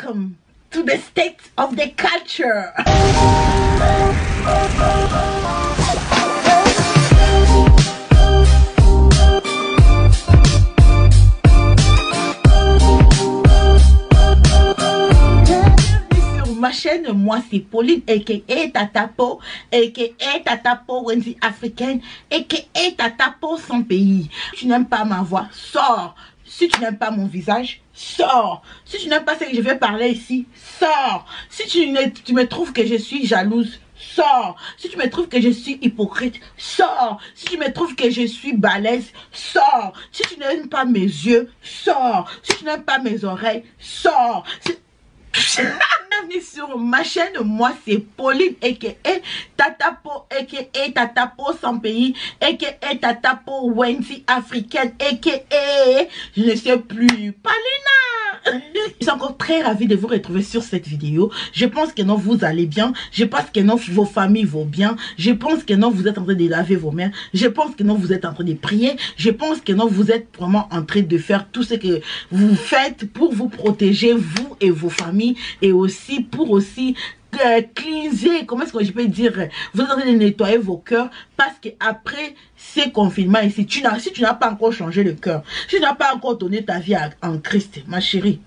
Welcome to the state of the culture. Ma chaîne, moi c'est Pauline aka Tatapo aka Tatapo Wendy africaine aka Tatapo sans pays. Si tu n'aimes pas ma voix, sors. Si tu n'aimes pas mon visage, sors. Si tu n'aimes pas ce que je vais parler ici, sors. Si tu me trouves que je suis jalouse, sors. Si tu me trouves que je suis hypocrite, sors. Si tu me trouves que je suis balèze, sors. Si tu n'aimes pas mes yeux, sors. Si tu n'aimes pas mes oreilles, sors. Bienvenue sur ma chaîne, moi c'est Pauline aka Tatapo aka Tatapo sans pays aka Tatapo Wendy africaine aka je ne sais plus Paulina. Je suis encore très ravie de vous retrouver sur cette vidéo. Je pense que non, vous allez bien. Je pense que non, vos familles vont bien. Je pense que non, vous êtes en train de laver vos mains. Je pense que non, vous êtes en train de prier. Je pense que non, vous êtes vraiment en train de faire tout ce que vous faites pour vous protéger, vous et vos familles, et aussi pour cleanser, comment est-ce que je peux dire, vous êtes en train de nettoyer vos cœurs, parce que après ces confinements ici, si tu n'as pas encore changé le cœur, si tu n'as pas encore donné ta vie en Christ, ma chérie,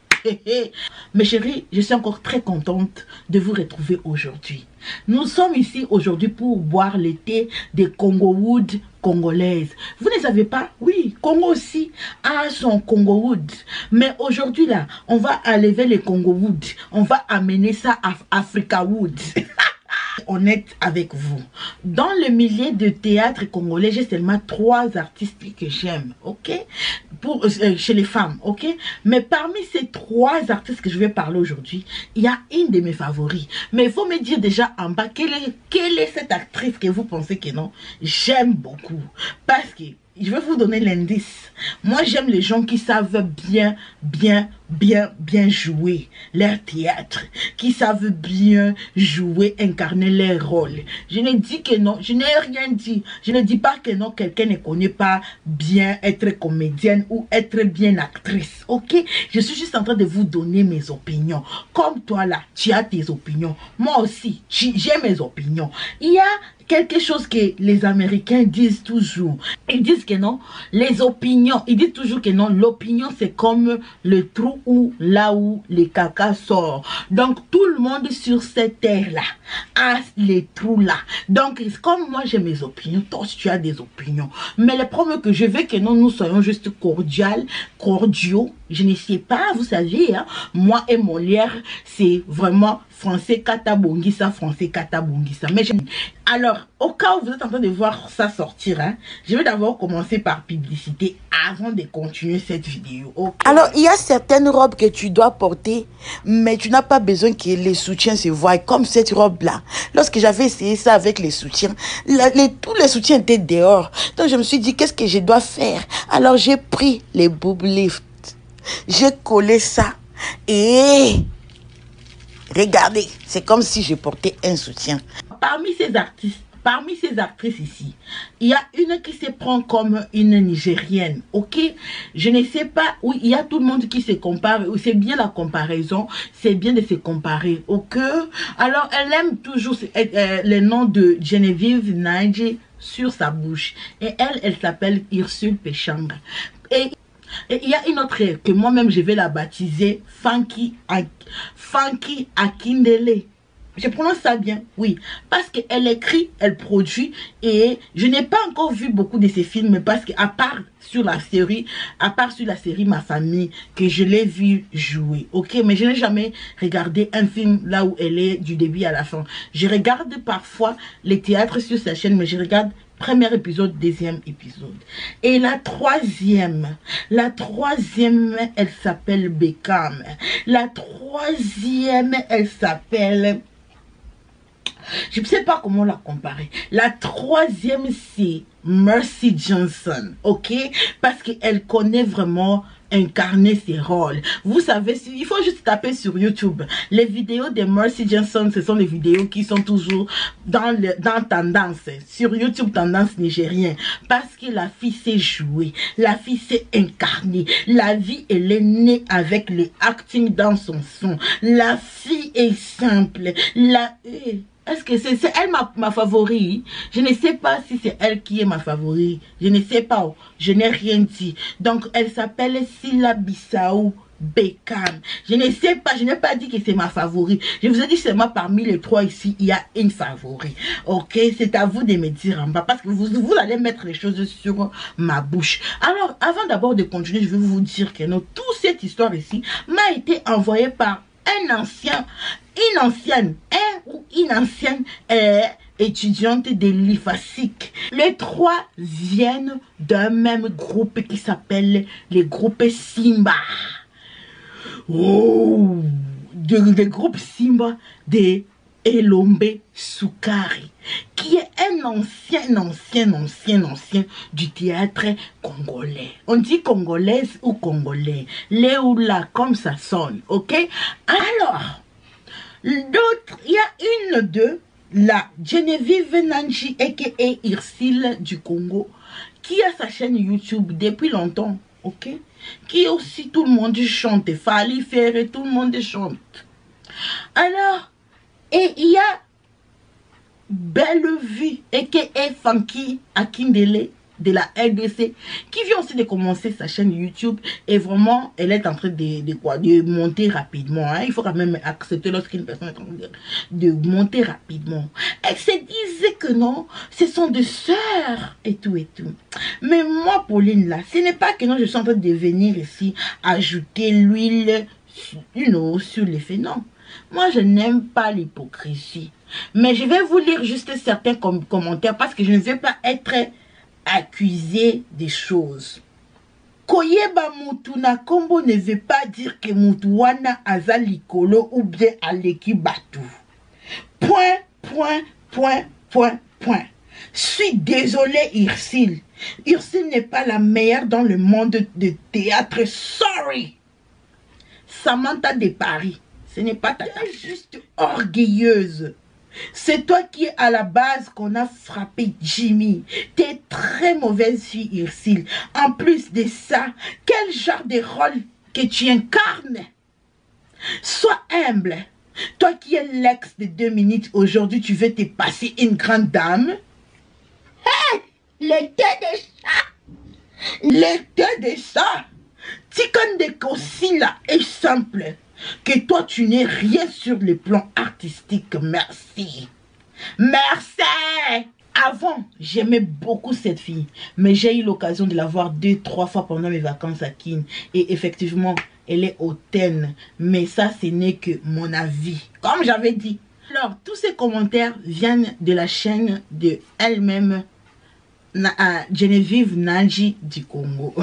mes chéris, je suis encore très contente de vous retrouver aujourd'hui. Nous sommes ici aujourd'hui pour boire le thé des Congo Wood congolaises. Vous ne savez pas? Oui, Congo aussi a son Congo Wood. Mais aujourd'hui là, on va enlever les Congo Wood. On va amener ça à Africa Wood. Honnête avec vous, dans le milieu de théâtre congolais, j'ai seulement 3 artistes que j'aime, ok, chez les femmes, ok, mais parmi ces 3 artistes que je vais parler aujourd'hui, il y a une de mes favoris, mais il faut me dire déjà en bas quelle est cette actrice que vous pensez que non, j'aime beaucoup, parce que je vais vous donner l'indice. Moi, j'aime les gens qui savent bien jouer leur théâtre, qui savent bien jouer, incarner leur rôle. Je ne dis que non, je n'ai rien dit. Je ne dis pas que non, quelqu'un ne connaît pas bien être comédienne ou être bien actrice, ok? Je suis juste en train de vous donner mes opinions. Comme toi là, tu as tes opinions. Moi aussi, j'ai mes opinions. Il y a quelque chose que les Américains disent toujours. Ils disent que non, les opinions, ils disent toujours que non, l'opinion c'est comme le trou où là où les caca sort. Donc tout le monde sur cette terre là a les trous là. Donc comme moi j'ai mes opinions, toi aussi tu as des opinions. Mais le problème que je veux que non, nous soyons juste cordiaux. Je ne sais pas, vous savez, hein, moi et Molière, c'est vraiment français katabongisa, français katabongisa. Mais alors, au cas où vous êtes en train de voir ça sortir, hein, je vais d'abord commencer par publicité avant de continuer cette vidéo. Okay? Alors, il y a certaines robes que tu dois porter, mais tu n'as pas besoin que les soutiens se voient, comme cette robe-là. Lorsque j'avais essayé ça avec les soutiens, tous les soutiens étaient dehors. Donc, je me suis dit, qu'est-ce que je dois faire? Alors, j'ai pris les boob lifts. J'ai collé ça et regardez, c'est comme si je portais un soutien. Parmi ces actrices ici, il y a une qui se prend comme une Nigérienne, ok? Je ne sais pas, oui, il y a tout le monde qui se compare, c'est bien la comparaison, c'est bien de se comparer, ok? Alors, elle aime toujours le nom de Geneviève Nnaji sur sa bouche, et elle s'appelle Ursule Péchanga. Et il y a une autre que moi-même je vais la baptiser Funky Akindele. Je prononce ça bien, oui. Parce qu'elle écrit, elle produit. Et je n'ai pas encore vu beaucoup de ses films. Parce qu'à part sur la série Ma Famille, que je l'ai vu jouer. Ok, mais je n'ai jamais regardé un film là où elle est du début à la fin. Je regarde parfois les théâtres sur sa chaîne, mais je regarde premier épisode, deuxième épisode. Et la troisième, elle s'appelle Beckham. La troisième, elle s'appelle... Je ne sais pas comment la comparer. La troisième, c'est Mercy Johnson, ok? Parce qu'elle connaît vraiment incarner ses rôles. Vous savez, il faut juste taper sur YouTube. Les vidéos de Mercy Johnson, ce sont les vidéos qui sont toujours dans tendance. Sur YouTube, tendance nigérien. Parce que la fille sait jouer. La fille sait incarner. La vie, elle est née avec le acting dans son son. La fille est simple. Est-ce que c'est elle ma favorite? Je ne sais pas si c'est elle qui est ma favorite. Je ne sais pas. Je n'ai rien dit. Donc, elle s'appelle Sila Bissau Beckham. Je ne sais pas. Je n'ai pas dit que c'est ma favorite. Je vous ai dit seulement parmi les 3 ici, il y a une favorite. Ok? C'est à vous de me dire en bas. Parce que vous allez mettre les choses sur ma bouche. Alors, avant d'abord de continuer, je vais vous dire que toute cette histoire ici m'a été envoyée par une ancienne étudiante de l'IFASIC. Les 3 viennent d'un même groupe qui s'appelle le groupe Simba. Oh, le groupe Simba de Elombe Soukari, qui est un ancien du théâtre congolais. On dit congolaise ou congolais, les ou là, comme ça sonne, ok? Alors, d'autres, il y a une d'eux, la Geneviève Nanji, aka Irsile du Congo, qui a sa chaîne YouTube depuis longtemps, ok? Qui aussi tout le monde chante, Fali Ferre, tout le monde chante. Alors, et il y a Bellevue, aka Funky Akindele de la RDC, qui vient aussi de commencer sa chaîne YouTube. Et vraiment, elle est en train de monter rapidement. Hein. Il faut quand même accepter lorsqu'une personne est en train de monter rapidement. Elle se disait que non, ce sont des sœurs et tout et tout. Mais moi, Pauline, là, ce n'est pas que non, je suis en train de venir ici ajouter l'huile sur les faits. Non. Moi, je n'aime pas l'hypocrisie. Mais je vais vous lire juste certains commentaires parce que je ne vais pas être accusé des choses. Koyeba Mutuna Kombo ne veut pas dire que Mutuana Azalikolo ou bien Aleki Batu. Point. Je suis désolé, Ursule. Ursule n'est pas la meilleure dans le monde de théâtre. Sorry. Samantha de Paris. Ce n'est pas ta juste orgueilleuse. C'est toi qui es à la base qu'on a frappé Jimmy. T'es très mauvaise fille, Ursule. En plus de ça, quel genre de rôle que tu incarnes? Sois humble. Toi qui es l'ex de 2 minutes, aujourd'hui tu veux te passer une grande dame. Hey! Le thé de ça. Tikon de Kossi là est simple. Que toi tu n'es rien sur le plan artistique. Merci. Merci. Avant, j'aimais beaucoup cette fille. Mais j'ai eu l'occasion de la voir 2-3 fois pendant mes vacances à Kin. Et effectivement, elle est hautaine. Mais ça, ce n'est que mon avis. Comme j'avais dit. Alors, tous ces commentaires viennent de la chaîne de elle-même, Geneviève Nanji du Congo.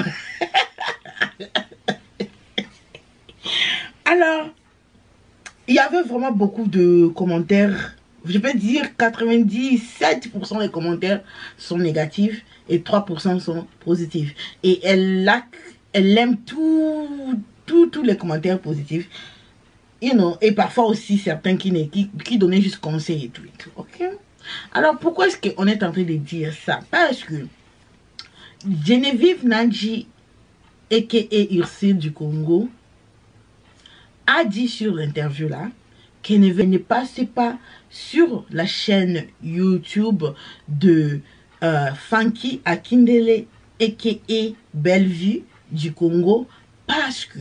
Alors, il y avait vraiment beaucoup de commentaires. Je peux dire 97% des commentaires sont négatifs et 3% sont positifs. Et elle aime tous les commentaires positifs. Et parfois aussi certains qui donnaient juste conseils et tout. Ok? Alors, pourquoi est-ce qu'on est en train de dire ça? Parce que Geneviève Nanji, aka Ursule du Congo, a dit sur l'interview là qu'elle ne passait pas sur la chaîne YouTube de Funky Akindele aka Bellevue du Congo parce que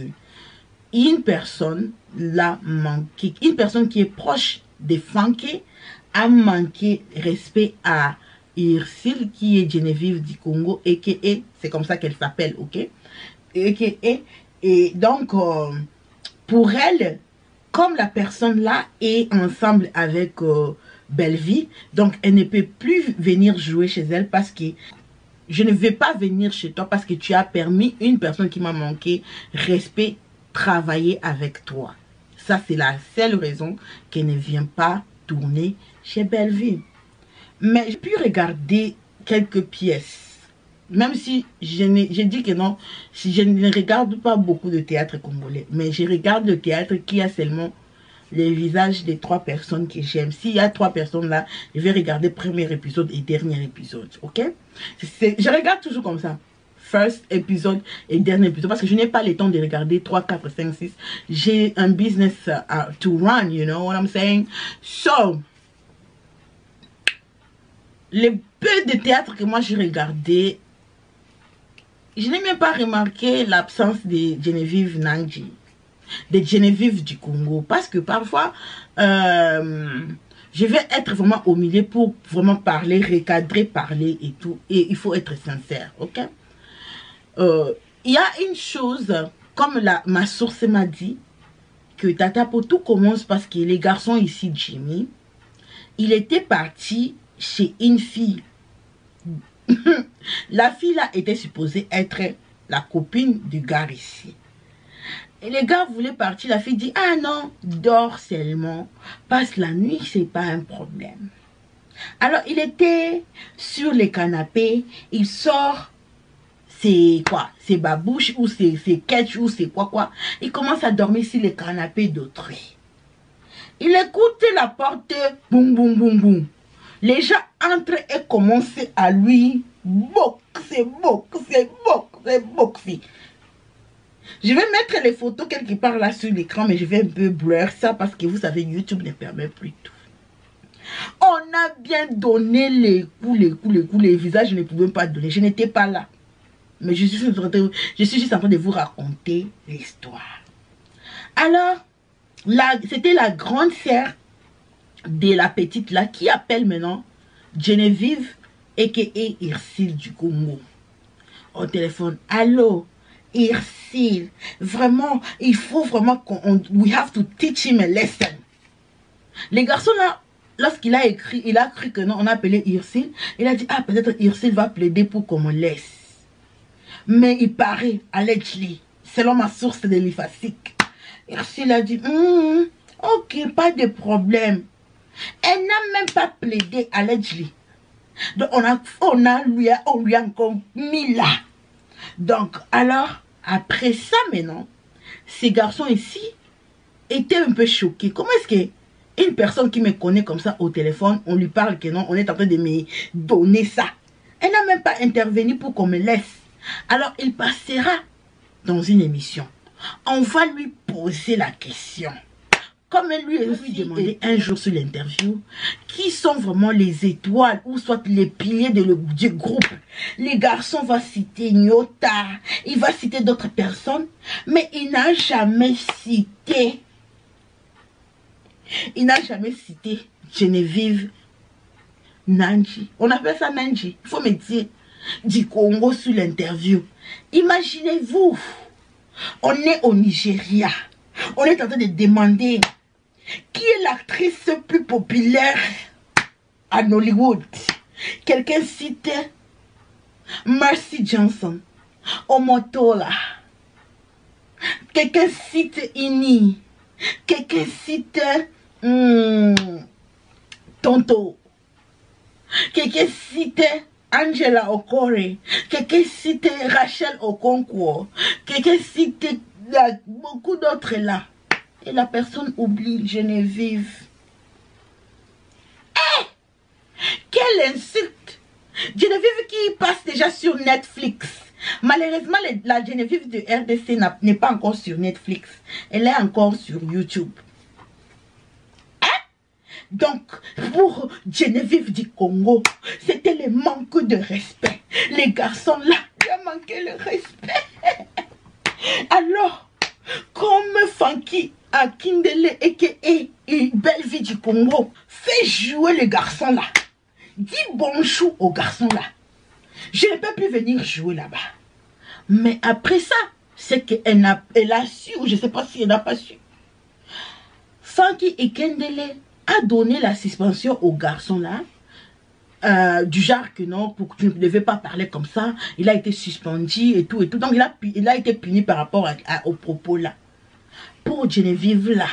une personne l'a manqué, une personne qui est proche de Funky a manqué respect à Ursule qui est Geneviève du Congo aka, c'est comme ça qu'elle s'appelle, ok, aka, et donc pour elle, comme la personne là est ensemble avec Bellevue, donc elle ne peut plus venir jouer chez elle parce que je ne vais pas venir chez toi parce que tu as permis une personne qui m'a manqué respect travailler avec toi. Ça, c'est la seule raison qu'elle ne vient pas tourner chez Bellevue. Mais j'ai pu regarder quelques pièces Même si j'ai dit que non, si je ne regarde pas beaucoup de théâtre congolais, mais je regarde le théâtre qui a seulement les visages des 3 personnes que j'aime. S'il y a 3 personnes là, je vais regarder premier épisode et dernier épisode, ok? Je regarde toujours comme ça. First épisode et dernier épisode, parce que je n'ai pas le temps de regarder 3, 4, 5, 6. J'ai un business to run, you know what I'm saying? So, les peu de théâtre que moi j'ai regardé, je n'ai même pas remarqué l'absence de Geneviève Nandji, de Geneviève du Congo, parce que parfois je vais être vraiment au milieu pour vraiment parler, recadrer, parler et tout, et il faut être sincère, ok? Il y a une chose, comme ma source m'a dit, que Tata Po, tout commence parce que les garçons ici, Jimmy, il était parti chez une fille. La fille là était supposée être la copine du gars ici. Et les gars voulaient partir. La fille dit, ah non, dors seulement. Passe la nuit, c'est pas un problème. Alors il était sur les canapés. Il sort ses quoi, ses babouches ou ses ketch ou ses quoi. Il commence à dormir sur les canapés d'autrui. Il écoute la porte, boum boum boum boum. Les gens entrent et commencent à lui boxer. Je vais mettre les photos quelque part là sur l'écran, mais je vais un peu blur ça parce que vous savez, YouTube ne permet plus tout. On a bien donné les coups, les visages, je ne pouvais pas donner. Je n'étais pas là. Mais je suis juste en train de vous raconter l'histoire. Alors, c'était la grande sœur de la petite là qui appelle maintenant Geneviève a.k.a. Irsile du Congo au téléphone. Allô, Irsile, vraiment, il faut vraiment we have to teach him a lesson. Les garçons là, lorsqu'il a écrit, il a cru que non, on appelait Irsile. Il a dit, ah, peut-être Irsile va plaider pour qu'on me laisse. Mais il paraît, allegedly, selon ma source de l'IFASIC, Irsile a dit, ok, pas de problème. Elle n'a même pas plaidé, allegedly. Donc on lui a encore mis là. Donc alors, après ça maintenant, ces garçons ici étaient un peu choqués. Comment est-ce que une personne qui me connaît comme ça au téléphone, on lui parle que non, on est en train de me donner ça. Elle n'a même pas intervenu pour qu'on me laisse. Alors il passera dans une émission. On va lui poser la question. Comme elle lui a demandé un jour sur l'interview, qui sont vraiment les étoiles ou soit les piliers du groupe. Les garçons vont citer Nyota, il va citer d'autres personnes, mais il n'a jamais cité. Il n'a jamais cité Geneviève Nandji. On appelle ça Nandji. Il faut me dire du Congo sur l'interview. Imaginez-vous, on est au Nigeria. On est en train de demander qui est l'actrice plus populaire à Hollywood. Quelqu'un cite Mercy Johnson, Omotola. Quelqu'un cite Ini. Quelqu'un cite Tonto. Quelqu'un cite Angela Okore. Quelqu'un cite Rachel Okonkwo. Quelqu'un cite beaucoup d'autres là. Et la personne oublie Geneviève. Eh! Quelle insulte! Geneviève qui passe déjà sur Netflix. Malheureusement, la Geneviève de RDC n'est pas encore sur Netflix. Elle est encore sur YouTube. Hein? Donc, pour Geneviève du Congo, c'était le manque de respect. Les garçons là, il a manqué le respect. Alors, comme Funky Akindele a.k.a. une belle vie du Congo, fais jouer les garçons là. Dis bonjour aux garçons là. Je ne peux plus venir jouer là-bas. Mais après ça, c'est qu'elle a su, ou je ne sais pas si elle n'a pas su. Funky Akindele a donné la suspension aux garçons là. Du genre que non, pour que tu ne devais pas parler comme ça. Il a été suspendu et tout et tout. Donc il a été puni par rapport aux propos là. Pour Geneviève là,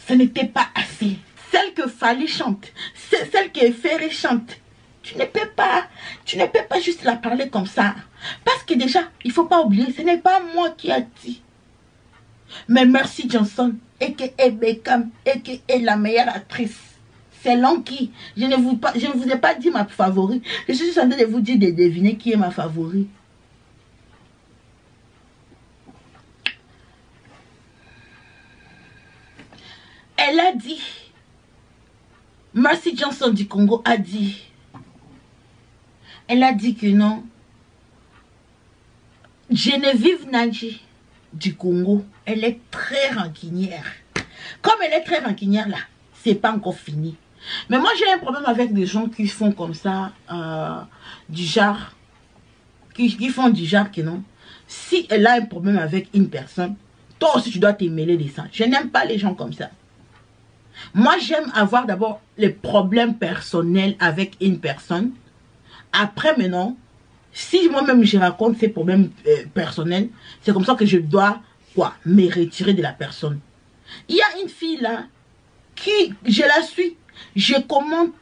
ce n'était pas assez. Celle que Fali chante, celle que Ferré chante, Tu ne peux pas juste la parler comme ça. Parce que déjà, il ne faut pas oublier, ce n'est pas moi qui a dit. Mais Mercy Johnson, et que est Beckham, et que est la meilleure actrice. C'est Lonky. Je ne vous ai pas dit ma favorite. Je suis en train de vous dire de deviner qui est ma favorite. Elle a dit, Mercy Johnson du Congo a dit, elle a dit que non, Geneviève Nandji du Congo, elle est très rancunière. Comme elle est très rancunière là, c'est pas encore fini. Mais moi j'ai un problème avec des gens qui font comme ça, du genre, qui font du genre que non. Si elle a un problème avec une personne, toi aussi tu dois te mêler de ça. Je n'aime pas les gens comme ça. Moi j'aime avoir d'abord les problèmes personnels avec une personne. Après maintenant, si moi-même je raconte ces problèmes personnels, c'est comme ça que je dois quoi, me retirer de la personne. Il y a une fille là, qui, je la suis, je commente.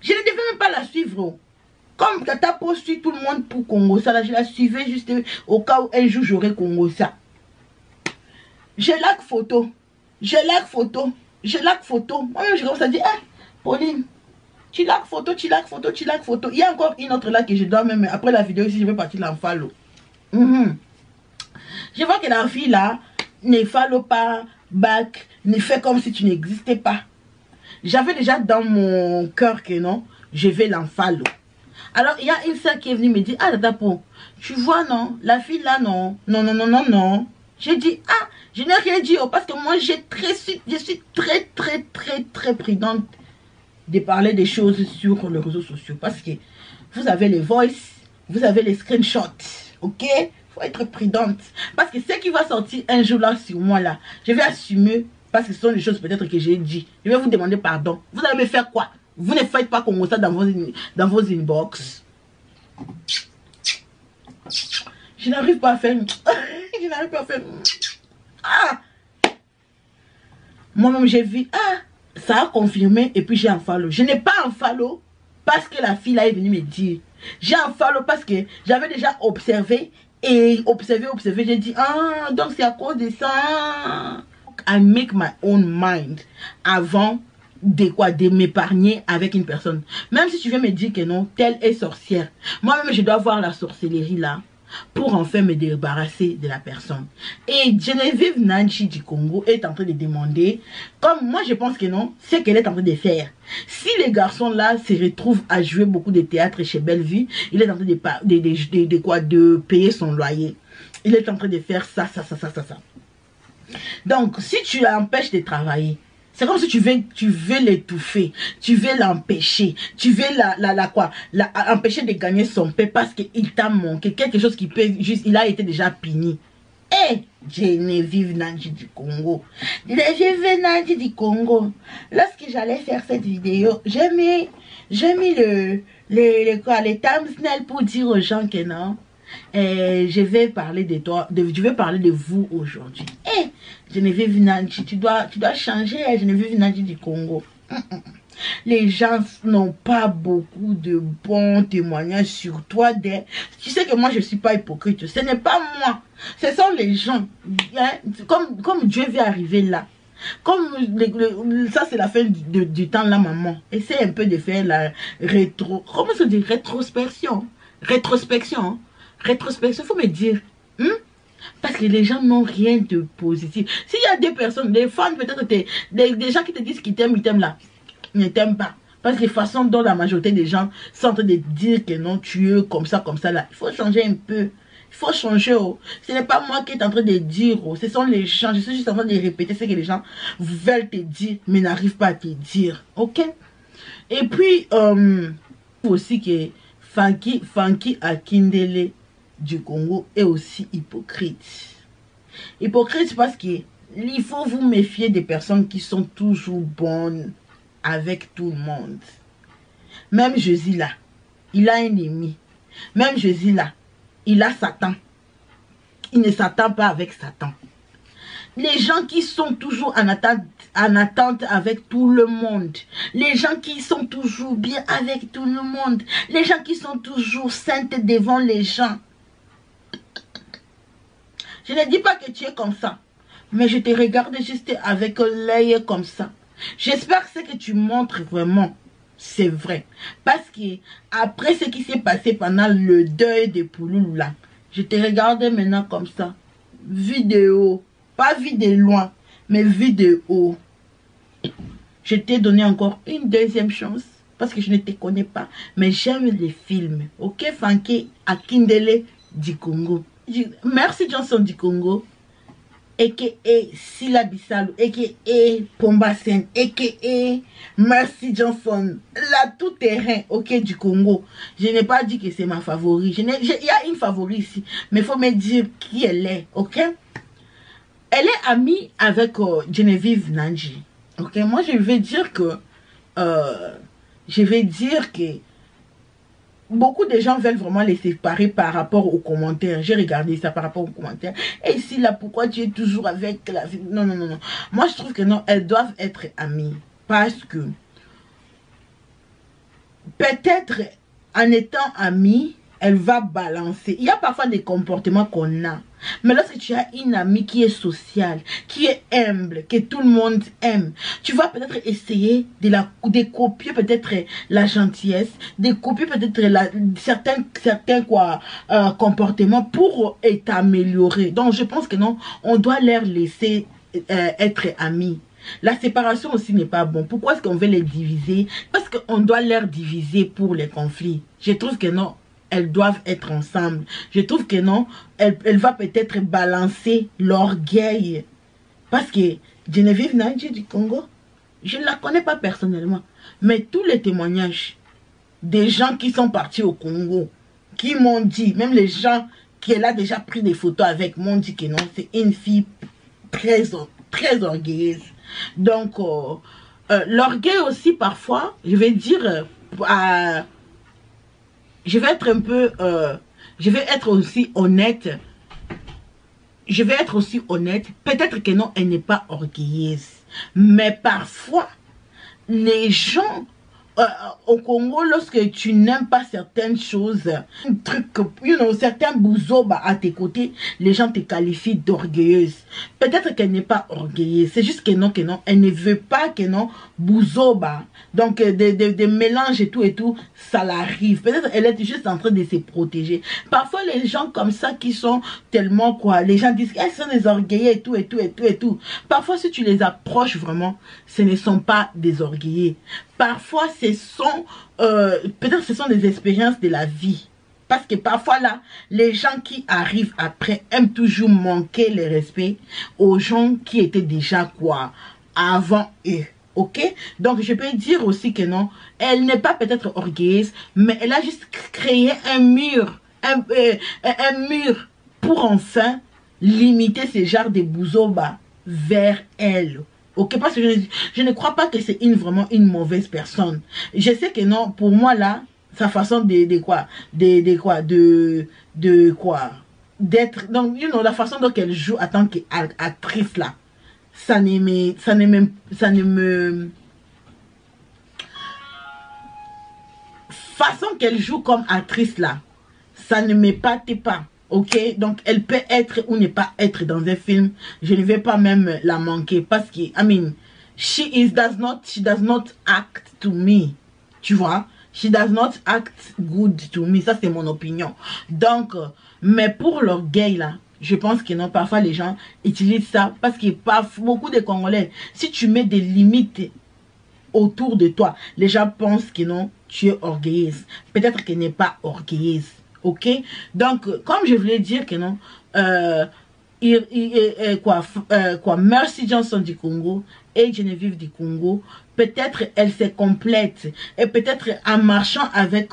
Je ne devais même pas la suivre. Comme Tata Po suit tout le monde pour Congo, ça là, je la suivais juste au cas où un jour j'aurai Congo ça. Je like photo. Je like photo. Je like photo. Moi-même je commence à dire, Pauline. Tu like photo, tu like photo, tu like photo. Il y a encore une autre là que je dois même, après la vidéo ici, je vais partir l'en follow. Je vois que la fille là ne follow pas, back, ne fait comme si tu n'existais pas. J'avais déjà dans mon cœur que non, je vais l'en follow. Alors il y a une soeur qui est venue me dire, Tata Po, tu vois non, la fille là non, non. J'ai dit, je n'ai rien dit parce que moi je suis très prudente de parler des choses sur les réseaux sociaux parce que vous avez les voice, vous avez les screenshots, ok? Faut être prudente parce que ce qui va sortir un jour là sur moi là, je vais assumer parce que ce sont des choses peut-être que j'ai dit. Je vais vous demander pardon. Vous allez me faire quoi? Vous ne faites pas comme ça dans vos inbox. Je n'arrive pas à faire. Je n'arrive pas à faire. Moi-même j'ai vu. Ça a confirmé et puis j'ai un follow. Je n'ai pas un follow parce que la fille là est venue me dire. J'ai un follow parce que j'avais déjà observé et observé. J'ai dit, donc c'est à cause de ça. I make my own mind avant de m'épargner avec une personne. Même si tu veux me dire que non, telle est sorcière. Moi-même, je dois voir la sorcellerie là pour enfin me débarrasser de la personne. Et Geneviève Nandji du Congo est en train de demander, comme moi je pense que non, c'est qu'elle est en train de faire. Si les garçons là se retrouvent à jouer beaucoup de théâtre chez Bellevue, il est en train de payer son loyer. Il est en train de faire ça. Donc, si tu l'empêches de travailler, c'est comme si tu veux l'étouffer, tu veux l'empêcher, tu veux empêcher de gagner son pain parce qu'il t'a manqué quelque chose qui peut juste, il a été déjà puni. Geneviève Nandji du Congo. Geneviève Nandji du Congo. Lorsque j'allais faire cette vidéo, j'ai mis les thumbnails pour dire aux gens que non. Je vais parler de toi, je vais parler de vous aujourd'hui. Geneviève Nandji, tu dois changer, Geneviève Nandji du Congo. Les gens n'ont pas beaucoup de bons témoignages sur toi. Tu sais que moi je ne suis pas hypocrite. Ce n'est pas moi. Ce sont les gens. Comme Dieu veut arriver là. Comme ça c'est la fin du temps là, maman. Essaie un peu de faire la comment ça dit, rétrospection. Rétrospection, faut me dire. Parce que les gens n'ont rien de positif. S'il y a des personnes, des fans, peut-être des gens qui te disent qu'ils t'aiment, ils t'aiment là, ils ne t'aiment pas. Parce que de façon dont la majorité des gens sont en train de dire que non, tu es comme ça là. Il faut changer un peu. Il faut changer. Ce n'est pas moi qui est en train de dire. Ce sont les gens. Je suis juste en train de répéter ce que les gens veulent te dire, mais n'arrivent pas à te dire. Ok? Et puis, aussi que Funky Akindele du Congo est aussi hypocrite. Hypocrite parce qu'il faut vous méfier des personnes qui sont toujours bonnes avec tout le monde. Même Jésus là, il a un ennemi. Même Jésus là, il a Satan. Il ne s'attend pas avec Satan. Les gens qui sont toujours en attente en attente avec tout le monde. Les gens qui sont toujours bien avec tout le monde. Les gens qui sont toujours saintes devant les gens. Je ne dis pas que tu es comme ça. Mais je te regarde juste avec l'œil comme ça. J'espère que ce que tu montres vraiment, c'est vrai. Parce que après ce qui s'est passé pendant le deuil de Pouloulou là, je te regarde maintenant comme ça. Vidéo. Pas vu de loin, mais vu de haut. Je t'ai donné encore une deuxième chance. Parce que je ne te connais pas. Mais j'aime les films. Ok, Fanké Akindele du Congo. Merci Johnson du Congo. A.K.A. Sila Bissalo, A.K.A. Pomba Sen, A.K.A. Merci Johnson, la tout-terrain, ok, du Congo. Je n'ai pas dit que c'est ma favorite. Il y a une favorite ici, mais il faut me dire qui elle est, ok. Elle est amie avec Geneviève Nandji, ok. Moi, je vais dire que beaucoup de gens veulent vraiment les séparer par rapport aux commentaires. J'ai regardé ça par rapport aux commentaires. Et ici, là, pourquoi tu es toujours avec la vie? Non, non, non, non. Moi, je trouve que non, elles doivent être amies. Parce que, peut-être, en étant amies, elle va balancer. Il y a parfois des comportements qu'on a. Mais lorsque tu as une amie qui est sociale, qui est humble, que tout le monde aime, tu vas peut-être essayer de copier peut-être la gentillesse, de copier peut-être certains comportements pour t'améliorer. Donc je pense que non, on doit leur laisser être amis. La séparation aussi n'est pas bon. Pourquoi est-ce qu'on veut les diviser? Parce qu'on doit leur diviser pour les conflits. Je trouve que non. Elles doivent être ensemble. Je trouve que non, elle va peut-être balancer l'orgueil. Parce que Geneviève Nandji du Congo, je ne la connais pas personnellement. Mais tous les témoignages des gens qui sont partis au Congo, qui m'ont dit, même les gens qui elle a déjà pris des photos avec, m'ont dit que non, c'est une fille très, très orgueilleuse. Donc, l'orgueil aussi parfois, je vais dire, je vais être un peu, je vais être aussi honnête. Je vais être aussi honnête. Peut-être que non, elle n'est pas orgueilleuse. Mais parfois, les gens au Congo, lorsque tu n'aimes pas certaines choses, un truc, certains bouzoba à tes côtés, les gens te qualifient d'orgueilleuse. Peut-être qu'elle n'est pas orgueilleuse. C'est juste que non, elle ne veut pas que non, bouzoba. Donc, des mélanges et tout, ça l'arrive. Peut-être qu'elle est juste en train de se protéger. Parfois, les gens comme ça qui sont tellement les gens disent qu'elles sont des orgueilleux et tout. Parfois, si tu les approches vraiment, ce ne sont pas des orgueilleux. Parfois, peut-être ce sont des expériences de la vie. Parce que parfois là, les gens qui arrivent après aiment toujours manquer le respect aux gens qui étaient déjà avant eux. Ok? Donc je peux dire aussi que non, elle n'est pas peut-être orgueilleuse, mais elle a juste créé un mur. Un mur pour enfin limiter ce genre de bouzoba vers elle. Ok, parce que je ne crois pas que c'est vraiment une mauvaise personne. Je sais que non, pour moi là, sa façon d'être, donc, la façon dont elle joue en tant qu'actrice là, façon qu'elle joue comme actrice là, ça ne m'épate pas. Ok, donc elle peut être ou ne pas être dans un film. Je ne vais pas même la manquer parce que, she does not act to me. Tu vois, she does not act good to me. Ça c'est mon opinion. Donc, mais pour l'orgueil là, je pense que non, parfois les gens utilisent ça parce que beaucoup de Congolais, si tu mets des limites autour de toi, les gens pensent que non, tu es orgueilleuse. Peut-être qu'elle n'est pas orgueilleuse. Ok, donc comme je voulais dire que non, Merci Johnson du Congo et Geneviève du Congo, peut-être elle se complète et peut-être en marchant avec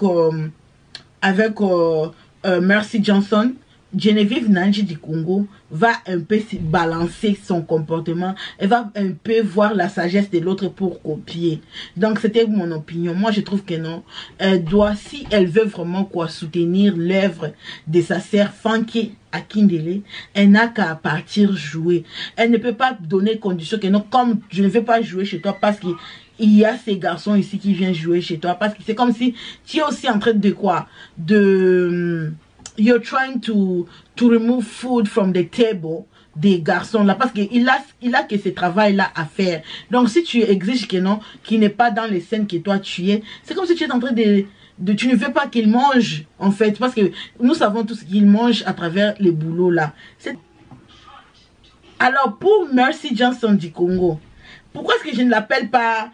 Merci Johnson, Geneviève Nandji du Congo va un peu balancer son comportement. Elle va un peu voir la sagesse de l'autre pour copier. Donc, c'était mon opinion. Moi, je trouve que non. Elle doit, si elle veut vraiment soutenir l'œuvre de sa sœur Funky Akindele, elle n'a qu'à partir jouer. Elle ne peut pas donner condition que non, comme je ne vais pas jouer chez toi parce que il y a ces garçons ici qui viennent jouer chez toi. Parce que c'est comme si tu es aussi en train de quoi? You're trying to remove food from the table des garçons là. Parce qu'il a que ce travail là à faire. Donc si tu exiges que non, qu'il n'est pas dans les scènes que toi tu es, c'est comme si tu es en train tu ne veux pas qu'il mange en fait. Parce que nous savons tous qu'il mange à travers les boulots là. Alors pour Mercy Johnson du Congo, pourquoi est-ce que je ne l'appelle pas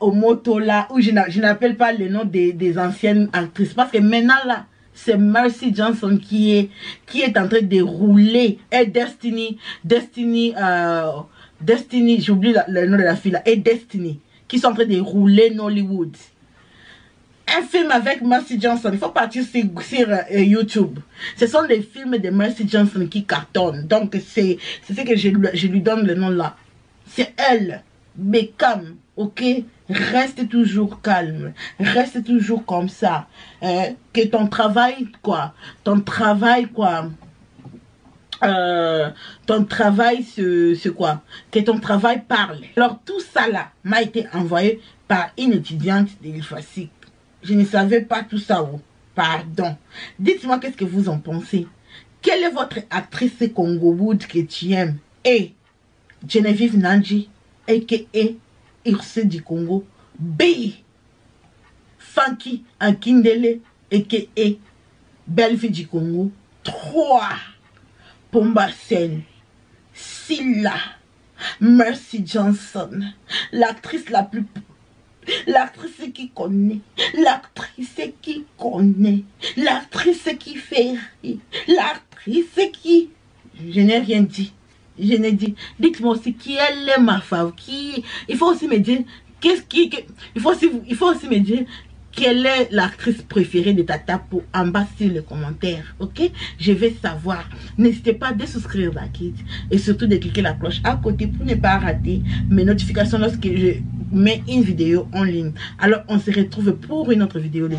Omotola ou je n'appelle pas le nom des anciennes actrices? Parce que maintenant là, c'est Mercy Johnson qui est en train de rouler. Et Destiny, j'oublie le nom de la fille là, et Destiny, qui sont en train de rouler Nollywood. Un film avec Mercy Johnson, il faut partir sur YouTube. Ce sont des films de Mercy Johnson qui cartonnent. Donc c'est ce que je lui donne le nom là. C'est elle. Mais calme, ok? Reste toujours calme. Reste toujours comme ça. Que ton travail, ton travail, que ton travail parle. Alors tout ça là m'a été envoyé par une étudiante de l'IFASIC. Je ne savais pas tout ça. Oh. Pardon. Dites-moi qu'est-ce que vous en pensez. Quelle est votre actrice Congo-Wood que tu aimes? Et Geneviève Nandji, a.k.a. Irse du Congo. B. Funky Akindele, a.k.a. Belle-Vie du Congo. 3. Pomba Sen. Silla. Mercy Johnson. L'actrice la plus... L'actrice qui connaît. L'actrice qui connaît. L'actrice qui fait rire. L'actrice qui... Je n'ai rien dit. Je n'ai dit, dites-moi aussi qui est ma femme, il faut aussi me dire, il faut aussi me dire, quelle est l'actrice préférée de Tata pour en bas sur les commentaires, ok? Je vais savoir. N'hésitez pas à souscrire la kit et surtout de cliquer la cloche à côté pour ne pas rater mes notifications lorsque je mets une vidéo en ligne. Alors, on se retrouve pour une autre vidéo de